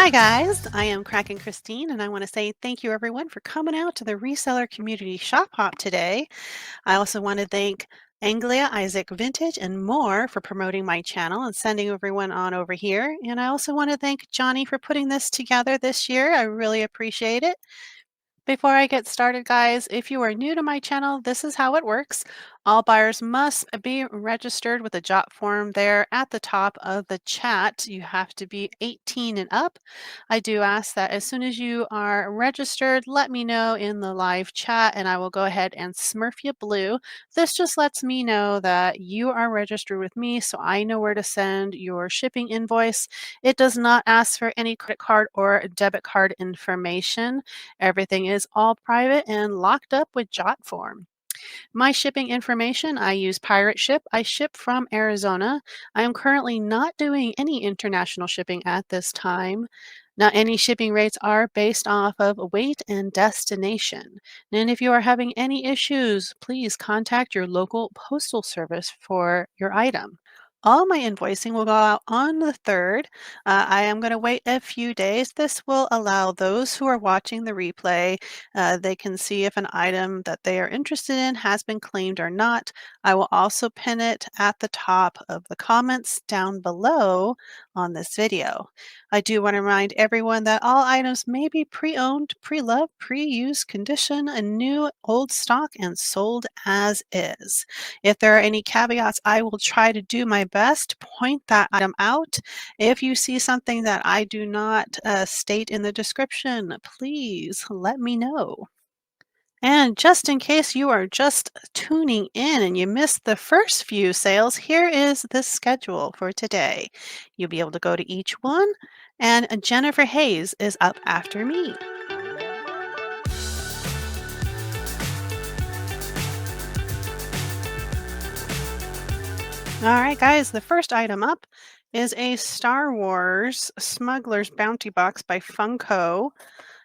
Hi guys, I am Kraken Christine and I want to say thank you everyone for coming out to the Reseller Community Shop Hop today. I also want to thank Anglia, Isaac Vintage, and more for promoting my channel and sending everyone on over here. And I also want to thank Johnny for putting this together this year. I really appreciate it. Before I get started, guys, if you are new to my channel, this is how it works. All buyers must be registered with a jot form there at the top of the chat. You have to be 18 and up. I do ask that as soon as you are registered, let me know in the live chat and I will go ahead and smurf you blue. This just lets me know that you are registered with me so I know where to send your shipping invoice. It does not ask for any credit card or debit card information. Everything is all private and locked up with jot form. My shipping information, I use Pirate Ship. I ship from Arizona. I am currently not doing any international shipping at this time. Now, any shipping rates are based off of weight and destination. And if you are having any issues, please contact your local postal service for your item. All my invoicing will go out on the 3rd. I am going to wait a few days. This will allow those who are watching the replay, they can see if an item that they are interested in has been claimed or not. I will also pin it at the top of the comments down below on this video. I do want to remind everyone that all items may be pre-owned, pre-loved, pre-used condition, a new, old stock, and sold as is. If there are any caveats, I will try to do my best to point that item out. If you see something that I do not state in the description, please let me know. And just in case you are just tuning in and you missed the first few sales, here is the schedule for today. You'll be able to go to each one, and Jennifer Hayes is up after me. All right, guys, the first item up is a Star Wars Smuggler's Bounty Box by Funko.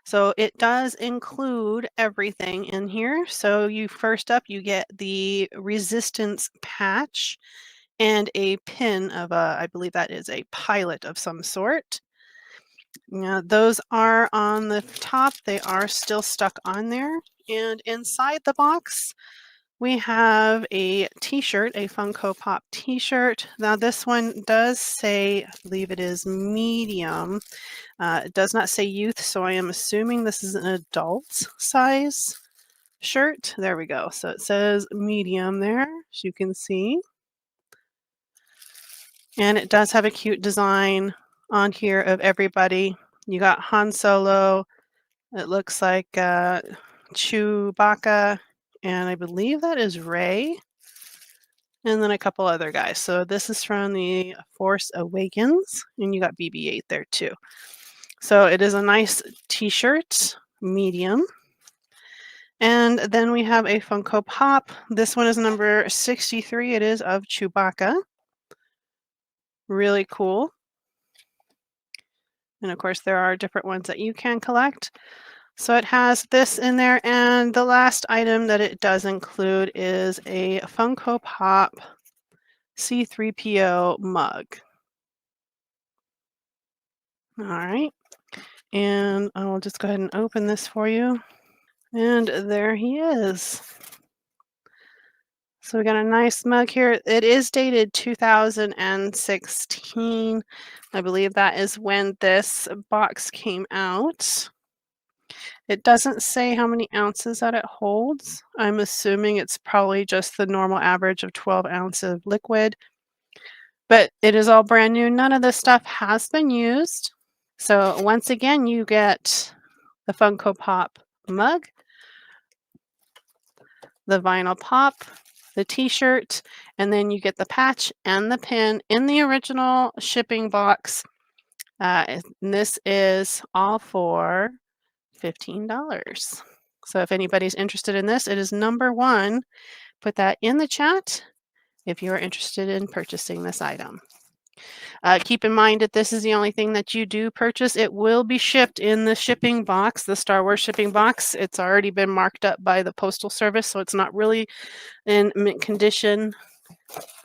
So it does include everything in here. So first up, you get the resistance patch and a pin of I believe that is a pilot of some sort. Now, those are on the top. They are still stuck on there. And inside the box, we have a t-shirt, a Funko Pop t-shirt. Now this one does say, I believe it is medium. It does not say youth, so I am assuming this is an adult size shirt. There we go. So it says medium there, as you can see. And it does have a cute design on here of everybody. You got Han Solo. It looks like Chewbacca, and I believe that is Rey, and then a couple other guys. So this is from the Force Awakens, and you got BB-8 there too. So it is a nice t-shirt, medium. And then we have a Funko Pop. This one is number 63. It is of Chewbacca. Really cool. And of course, there are different ones that you can collect. So it has this in there, and the last item that it does include is a Funko Pop C-3PO mug. All right, and I'll just go ahead and open this for you. And there he is. So we got a nice mug here. It is dated 2016. I believe that is when this box came out. It doesn't say how many ounces that it holds. I'm assuming it's probably just the normal average of 12 ounces of liquid. But it is all brand new. None of this stuff has been used. So once again, you get the Funko Pop mug, the vinyl pop, the t-shirt, and then you get the patch and the pin in the original shipping box. And this is all for $15. So if anybody's interested in this, it is number 1. Put that in the chat if you are interested in purchasing this item. Keep in mind that this is the only thing that you do purchase. It will be shipped in the shipping box, the Star Wars shipping box. It's already been marked up by the Postal Service, so it's not really in mint condition.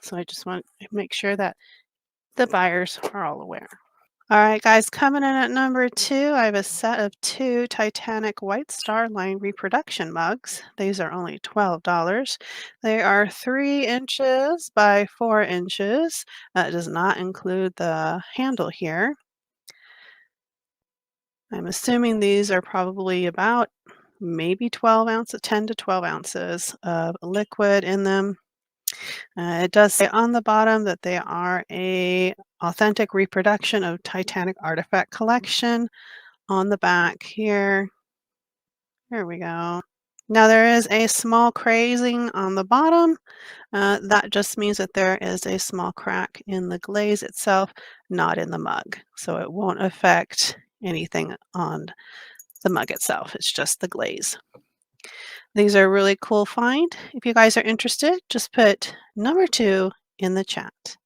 So I just want to make sure that the buyers are all aware. All right, guys, coming in at number 2, I have a set of 2 Titanic White Star Line reproduction mugs. These are only $12. They are 3 inches by 4 inches. That does not include the handle here. I'm assuming these are probably about maybe 12 ounces, 10 to 12 ounces of liquid in them. It does say on the bottom that they are a authentic reproduction of Titanic artifact collection. On the back here, there we go. Now there is a small crazing on the bottom. That just means that there is a small crack in the glaze itself, not in the mug. So it won't affect anything on the mug itself. It's just the glaze. These are a really cool find. If you guys are interested, just put number 2 in the chat.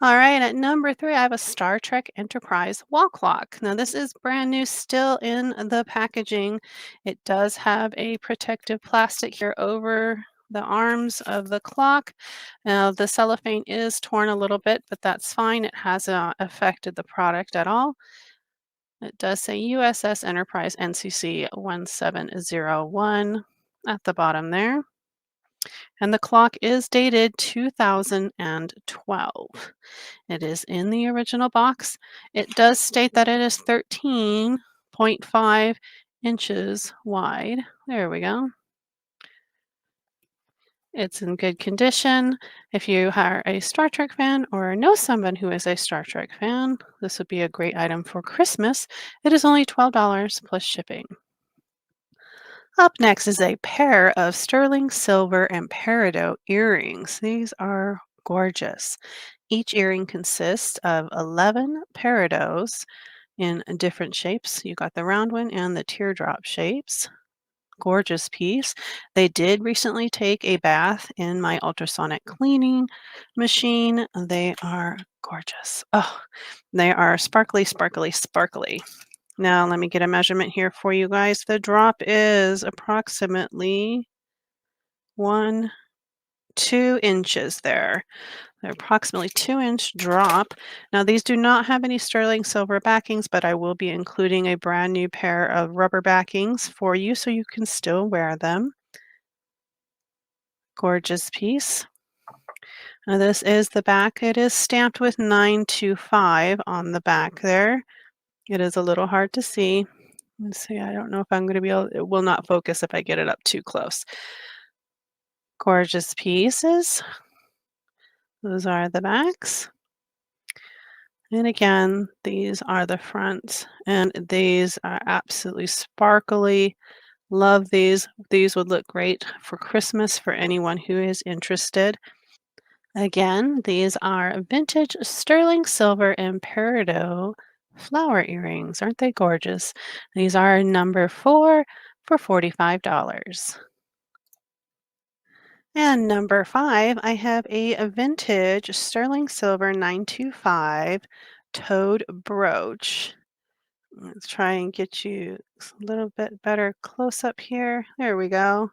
All right, at number 3, I have a Star Trek Enterprise wall clock. Now, this is brand new, still in the packaging. It does have a protective plastic here over the arms of the clock. Now, the cellophane is torn a little bit, but that's fine. It hasn't affected the product at all. It does say USS Enterprise NCC 1701 at the bottom there. And the clock is dated 2012. It is in the original box. It does state that it is 13.5 inches wide. There we go. It's in good condition. If you are a Star Trek fan or know someone who is a Star Trek fan, this would be a great item for Christmas. It is only $12 plus shipping. Up next is a pair of sterling silver and peridot earrings. These are gorgeous. Each earring consists of 11 peridots in different shapes. You got the round one and the teardrop shapes. Gorgeous piece. They did recently take a bath in my ultrasonic cleaning machine. They are gorgeous. Oh, they are sparkly, sparkly, sparkly. Now let me get a measurement here for you guys. The drop is approximately 2 inches there. They're approximately 2-inch drop. Now these do not have any sterling silver backings, but I will be including a brand new pair of rubber backings for you so you can still wear them. Gorgeous piece. Now this is the back. It is stamped with 925 on the back there. It is a little hard to see. Let's see, I don't know if I'm going to be able, it will not focus if I get it up too close. Gorgeous pieces. Those are the backs. And again, these are the fronts, and these are absolutely sparkly. Love these. These would look great for Christmas for anyone who is interested. Again, these are vintage sterling silver and peridot flower earrings. Aren't they gorgeous? These are number 4 for $45. And number 5, I have a vintage sterling silver 925 toad brooch. Let's try and get you a little bit better close up here. There we go.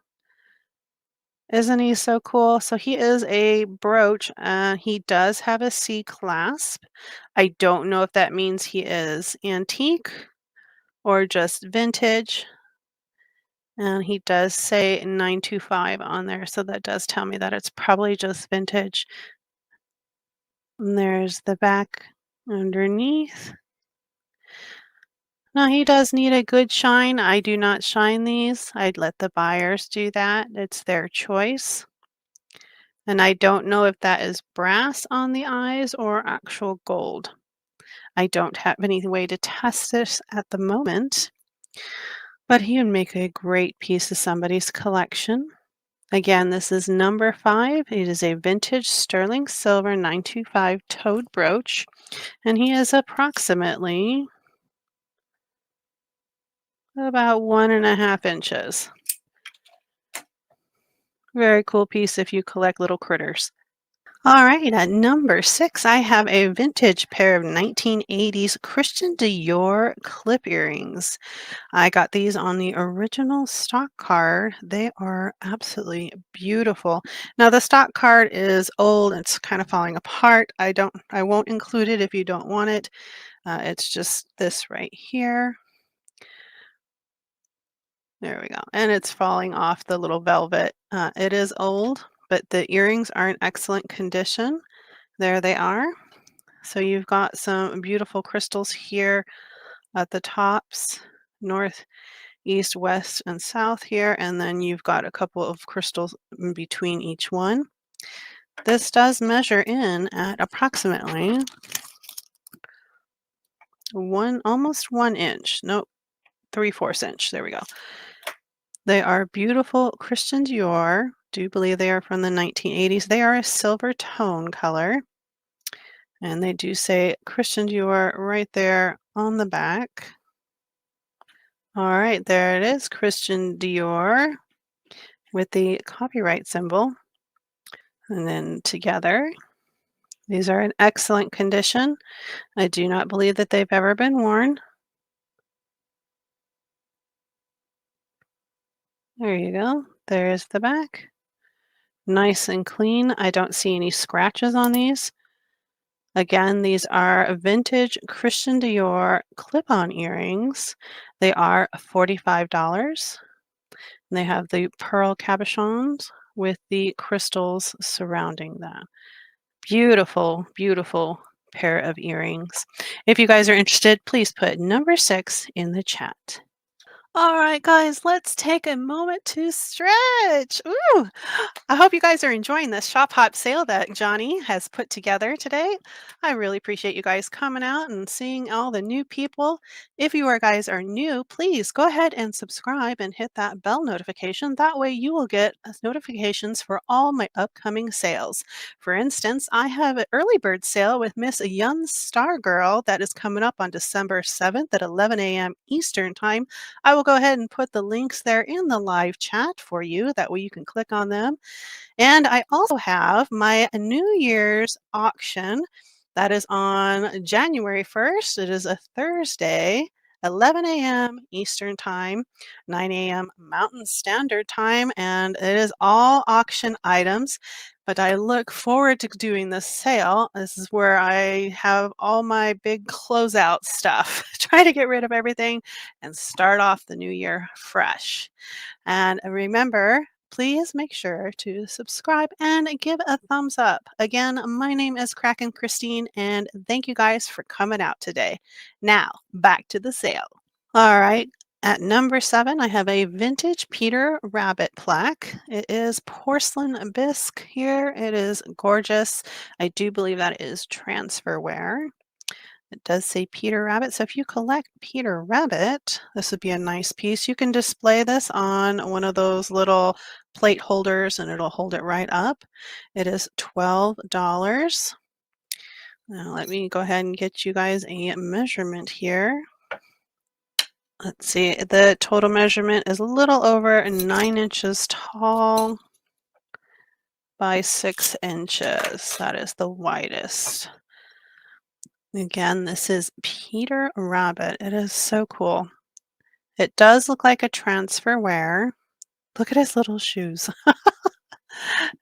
Isn't he so cool? So he is a brooch. He does have a C clasp. I don't know if that means he is antique or just vintage. And he does say 925 on there, so that does tell me that it's probably just vintage. And there's the back underneath. Now he does need a good shine. I do not shine these. I'd let the buyers do that. It's their choice. And I don't know if that is brass on the eyes or actual gold. I don't have any way to test this at the moment, but he would make a great piece of somebody's collection. Again, this is number 5. It is a vintage sterling silver 925 toad brooch, and he is approximately about 1.5 inches. Very cool piece if you collect little critters. All right, at number 6, I have a vintage pair of 1980s Christian Dior clip earrings. I got these on the original stock card. They are absolutely beautiful. Now the stock card is old, it's kind of falling apart. I won't include it if you don't want it. It's just this right here. There we go. And it's falling off the little velvet. It is old, but the earrings are in excellent condition. There they are. So you've got some beautiful crystals here at the tops, north, east, west, and south here, and then you've got a couple of crystals in between each one. This does measure in at approximately almost 1 inch. Nope, 3/4 inch. There we go. They are beautiful Christian Dior. Do believe they are from the 1980s. They are a silver tone color. And they do say Christian Dior right there on the back. All right, there it is, Christian Dior with the copyright symbol. And then together, these are in excellent condition. I do not believe that they've ever been worn. There you go. There's the back. Nice and clean. I don't see any scratches on these. Again, these are vintage Christian Dior clip-on earrings. They are $45. And they have the pearl cabochons with the crystals surrounding them. Beautiful, beautiful pair of earrings. If you guys are interested, please put number 6 in the chat. All right, guys, let's take a moment to stretch. Ooh, I hope you guys are enjoying this shop hop sale that Johnny has put together today. I really appreciate you guys coming out and seeing all the new people. If you guys are new, please go ahead and subscribe and hit that bell notification. That way you will get notifications for all my upcoming sales. For instance, I have an early bird sale with Miss Young Star Girl that is coming up on December 7th at 11 a.m. Eastern Time. I will go ahead and put the links there in the live chat for you. That way you can click on them. And I also have my New Year's auction that is on January 1st. It is a Thursday, 11 a.m. Eastern Time, 9 a.m. Mountain Standard Time, and it is all auction items. But I look forward to doing this sale. This is where I have all my big closeout stuff. Try to get rid of everything and start off the new year fresh. And remember, please make sure to subscribe and give a thumbs up. Again, my name is Kraken Christine, and thank you guys for coming out today. Now, back to the sale. All right. At number 7, I have a vintage Peter Rabbit plaque. It is porcelain bisque here. It is gorgeous. I do believe that is transferware. It does say Peter Rabbit. So if you collect Peter Rabbit, this would be a nice piece. You can display this on one of those little plate holders and it'll hold it right up. It is $12. Now let me go ahead and get you guys a measurement here. Let's see, the total measurement is a little over 9 inches tall by 6 inches. That is the widest. Again, this is Peter Rabbit. It is so cool. It does look like a transfer wear. Look at his little shoes.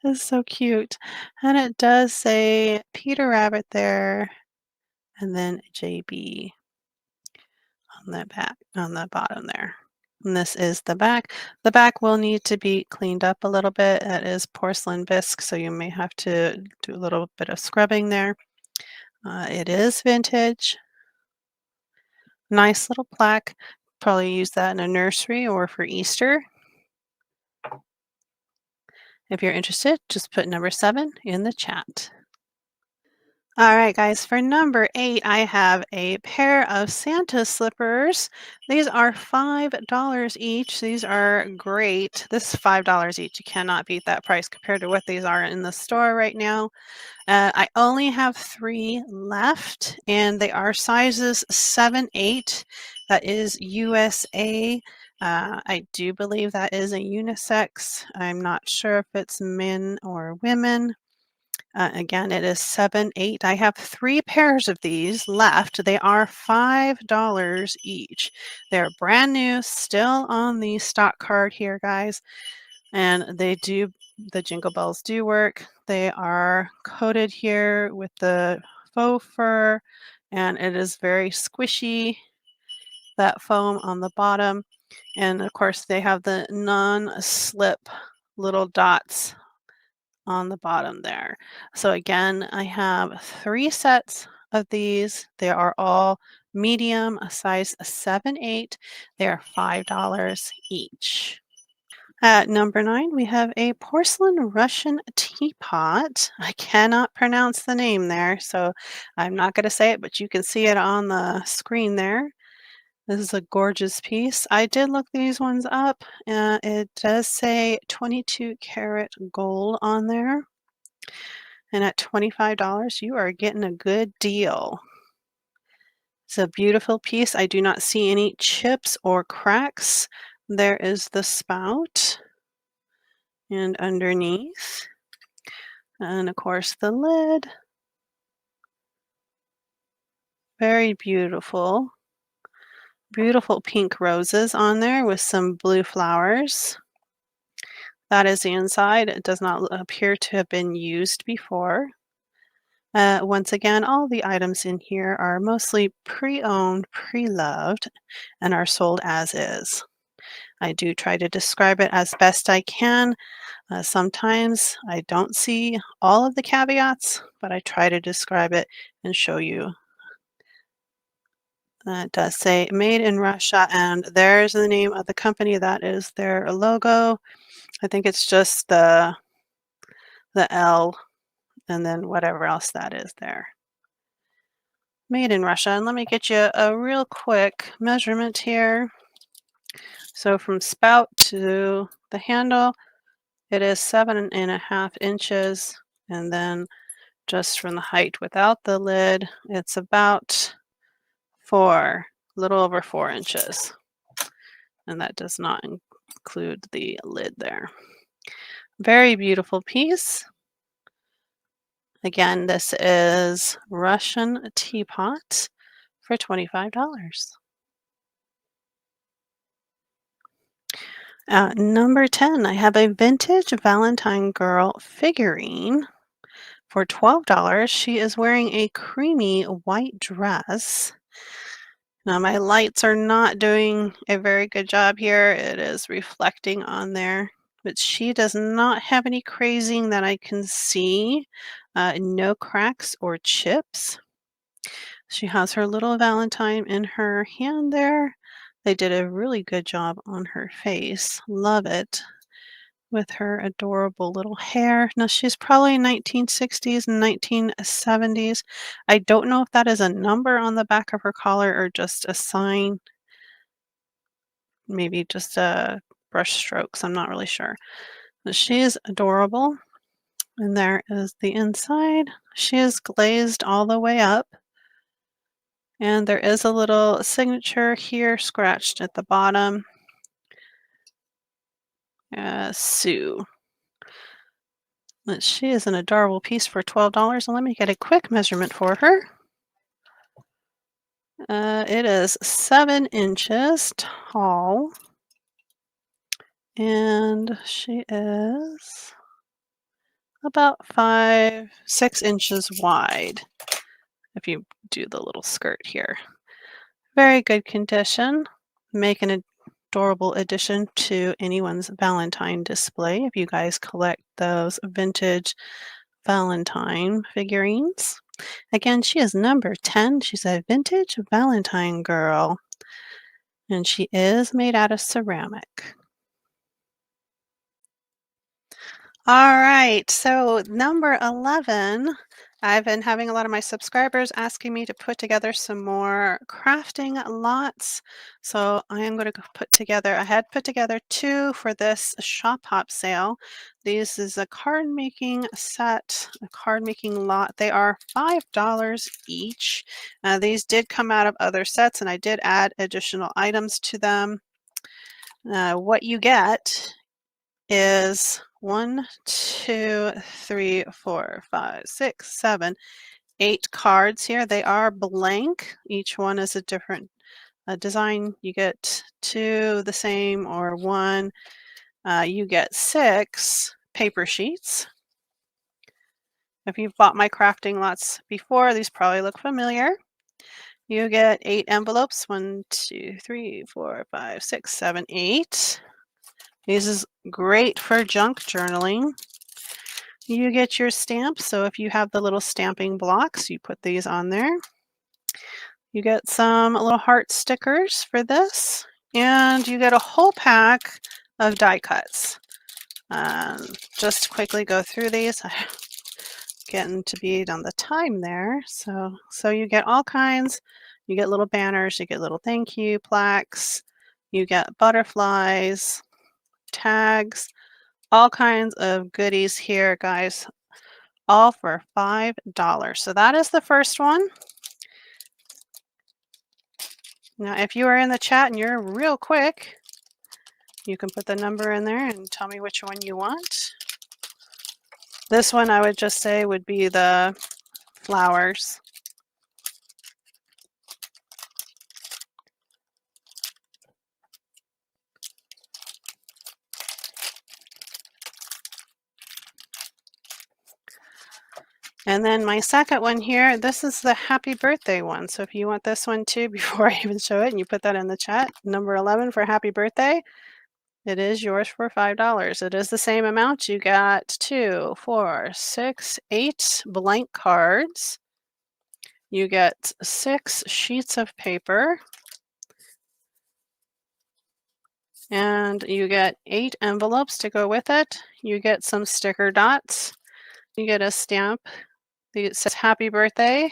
It's so cute. And it does say Peter Rabbit there and then JB on the back, on the bottom there. And this is the back. The back will need to be cleaned up a little bit. It is porcelain bisque, so you may have to do a little bit of scrubbing there. It is vintage. Nice little plaque. Probably use that in a nursery or for Easter. If you're interested, just put number 7 in the chat. All right, guys, for number 8, I have a pair of Santa slippers. These are $5 each. These are great. This is $5 each. You cannot beat that price compared to what these are in the store right now. I only have 3 left, and they are sizes 7, 8. That is USA. I do believe that is a unisex. I'm not sure if it's men or women. Again, it is 7.8. I have 3 pairs of these left. They are $5 each. They're brand new, still on the stock card here, guys. And the jingle bells do work. They are coated here with the faux fur, and it is very squishy, that foam on the bottom. And of course, they have the non-slip little dots on the bottom there. So again, I have 3 sets of these. They are all medium, a size 7/8. They are $5 each. At number 9, we have a porcelain Russian teapot. I cannot pronounce the name there, so I'm not going to say it, but you can see it on the screen there. This is a gorgeous piece. I did look these ones up. It does say 22 karat gold on there. And at $25, you are getting a good deal. It's a beautiful piece. I do not see any chips or cracks. There is the spout and underneath. And of course the lid. Very beautiful. Beautiful pink roses on there with some blue flowers. That is the inside. It does not appear to have been used before. Once again, all the items in here are mostly pre-owned, pre-loved, and are sold as is. I do try to describe it as best I can. Sometimes I don't see all of the caveats, but I try to describe it and show you. It does say made in Russia, and there's the name of the company. That is their logo. I think it's just the L and then whatever else that is there. Made in Russia. And let me get you a real quick measurement here. So from spout to the handle, it is 7.5 inches. And then just from the height without the lid, it's about a little over 4 inches. And that does not include the lid there. Very beautiful piece. Again, this is Russian teapot for $25. Number 10, I have a vintage Valentine girl figurine for $12. She is wearing a creamy white dress. Now, my lights are not doing a very good job here. It is reflecting on there, but she does not have any crazing that I can see. No cracks or chips. She has her little Valentine in her hand there. They did a really good job on her face. Love it. With her adorable little hair. Now, she's probably 1960s and 1970s. I don't know if that is a number on the back of her collar or just a sign. Maybe just a brush strokes. I'm not really sure. But she is adorable. And there is the inside. She is glazed all the way up. And there is a little signature here scratched at the bottom. Sue. But she is an adorable piece for $12. And let me get a quick measurement for her. It is 7 inches tall. And she is about 6 inches wide. If you do the little skirt here. Very good condition. Make an adorable addition to anyone's Valentine display if you guys collect those vintage Valentine figurines. Again, she is number 10. She's a vintage Valentine girl. And she is made out of ceramic. All right, so number 11, I've been having a lot of my subscribers asking me to put together some more crafting lots. So I am going to I had put together 2 for this shop hop sale. This is a card making set, a card making lot. They are $5 each. These did come out of other sets and I did add additional items to them. What you get is 1, 2, 3, 4, 5, 6, 7, 8 cards here. They are blank. Each one is a different design. You get 2 the same or 1. You get 6 paper sheets. If you've bought my crafting lots before, these probably look familiar. You get 8 envelopes. 1, 2, 3, 4, 5, 6, 7, 8. This is great for junk journaling. You get your stamps. So if you have the little stamping blocks, you put these on there. You get some little heart stickers for this. And you get a whole pack of die cuts. Just to quickly go through these. Getting to be on the time there. So you get all kinds. You get little banners, you get little thank you plaques, you get butterflies, tags, all kinds of goodies here, guys, all for $5. So that is the first one. Now, if you are in the chat and you're real quick, you can put the number in there and tell me which one you want. This one I would just say would be the flowers. And then my second one here, this is the happy birthday one. So if you want this one too, before I even show it, and you put that in the chat, number 11 for happy birthday, it is yours for $5. It is the same amount. You got 2, 4, 6, 8 blank cards. You get 6 sheets of paper. And you get 8 envelopes to go with it. You get some sticker dots. You get a stamp that says happy birthday,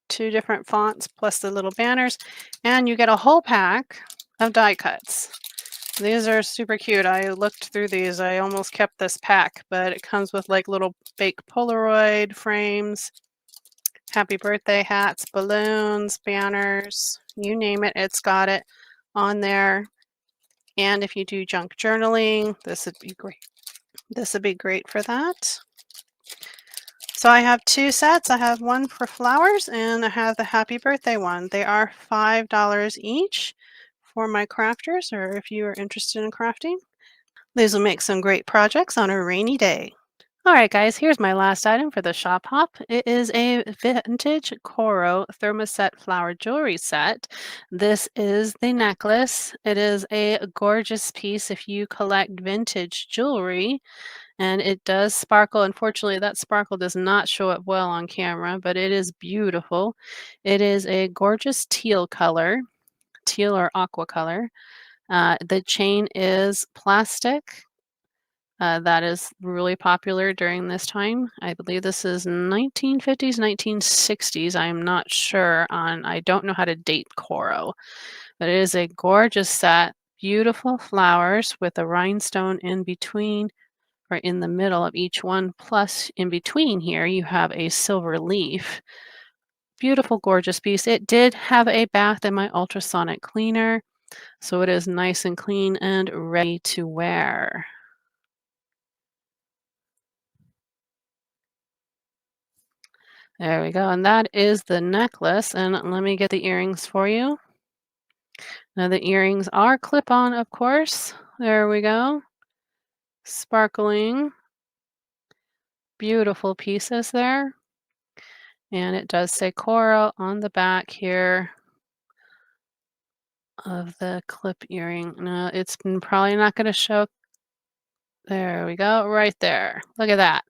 2 different fonts plus the little banners, and you get a whole pack of die cuts. These are super cute. I looked through these. I almost kept this pack, but it comes with like little fake Polaroid frames, happy birthday hats, balloons, banners, you name it, it's got it on there. And if you do junk journaling, this would be great. This would be great for that. So I have 2 sets. I have one for flowers and I have the happy birthday one. They are $5 each for my crafters, or if you are interested in crafting. These will make some great projects on a rainy day. All right, guys, here's my last item for the shop hop. It is a vintage Coro thermoset flower jewelry set. This is the necklace. It is a gorgeous piece if you collect vintage jewelry. And it does sparkle. Unfortunately, that sparkle does not show up well on camera, but it is beautiful. It is a gorgeous teal color, teal or aqua color. The chain is plastic. That is really popular during this time. I believe this is 1950s, 1960s. I'm not sure on, I don't know how to date Coro, but it is a gorgeous set. Beautiful flowers with a rhinestone in between, or in the middle of each one, plus in between here you have a silver leaf. Beautiful, gorgeous piece. It did have a bath in my ultrasonic cleaner, so it is nice and clean and ready to wear. There we go, and that is the necklace, and let me get the earrings for you. Now the earrings are clip-on, of course. There we go. Sparkling. Beautiful pieces there. And it does say Coro on the back here of the clip earring. No, it's probably not going to show. There we go, right there. Look at that.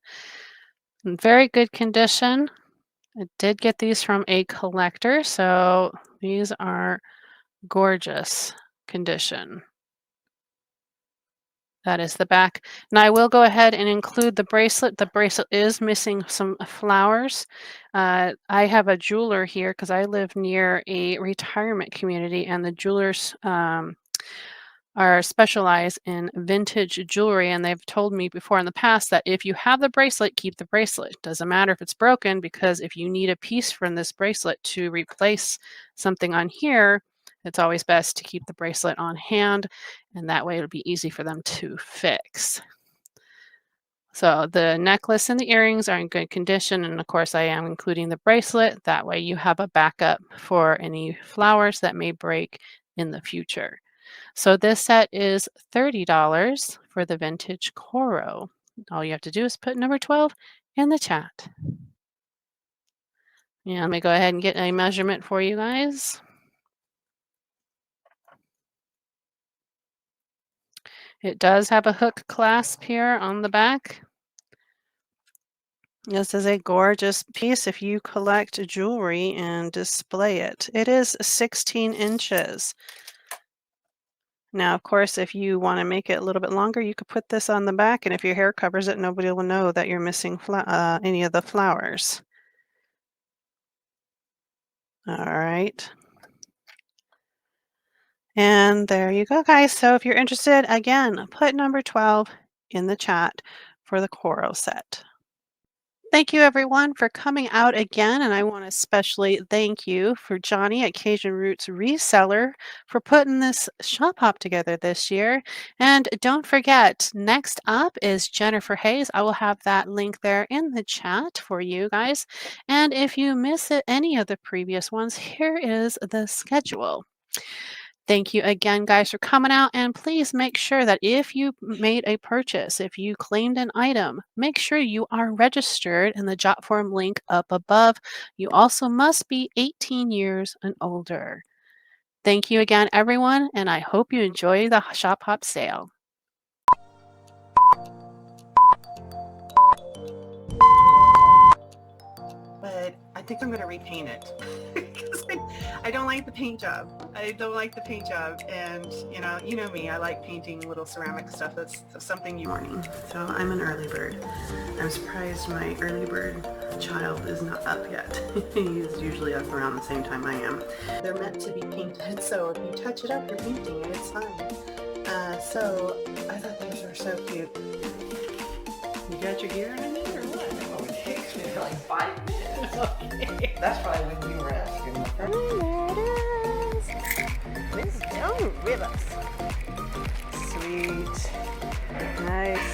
In very good condition. I did get these from a collector, so these are gorgeous condition. That is the back. Now I will go ahead and include the bracelet. The bracelet is missing some flowers. I have a jeweler here because I live near a retirement community, and the jewelers are specialized in vintage jewelry, and they've told me before in the past that if you have the bracelet, keep the bracelet. Doesn't matter if it's broken, because if you need a piece from this bracelet to replace something on here, it's always best to keep the bracelet on hand, and that way it'll be easy for them to fix. So the necklace and the earrings are in good condition, and of course I am including the bracelet. That way you have a backup for any flowers that may break in the future. So this set is $30 for the vintage Coro. All you have to do is put number 12 in the chat. Yeah, let me go ahead and get a measurement for you guys. It does have a hook clasp here on the back. This is a gorgeous piece if you collect jewelry and display it. It is 16 inches. Now, of course, if you want to make it a little bit longer, you could put this on the back, and if your hair covers it, nobody will know that you're missing any of the flowers. All right. And there you go, guys. So if you're interested, again, put number 12 in the chat for the Coro set. Thank you everyone for coming out again, and I want to especially thank you for Johnny at Kajun Roots Reseller for putting this shop hop together this year. And don't forget, next up is Jennifer Hayes. I will have that link there in the chat for you guys. And if you miss any of the previous ones, here is the schedule. Thank you again, guys, for coming out. And please make sure that if you made a purchase, if you claimed an item, make sure you are registered in the Jot Form link up above. You also must be 18 years and older. Thank you again, everyone, and I hope you enjoy the Shop Hop sale. But I think I'm going to repaint it because I don't like the paint job. I don't like the paint job, and you know me. I like painting little ceramic stuff. That's something you morning. So I'm an early bird. I'm surprised my early bird child is not up yet. He's usually up around the same time I am. They're meant to be painted, so if you touch it up, you're painting it. It's fine. So I thought these were so cute. You got your gear underneath or what? Oh, it takes me like 5 minutes. Okay. That's probably when you were asking. There it is. Miss Joan Rivers. Sweet. Nice.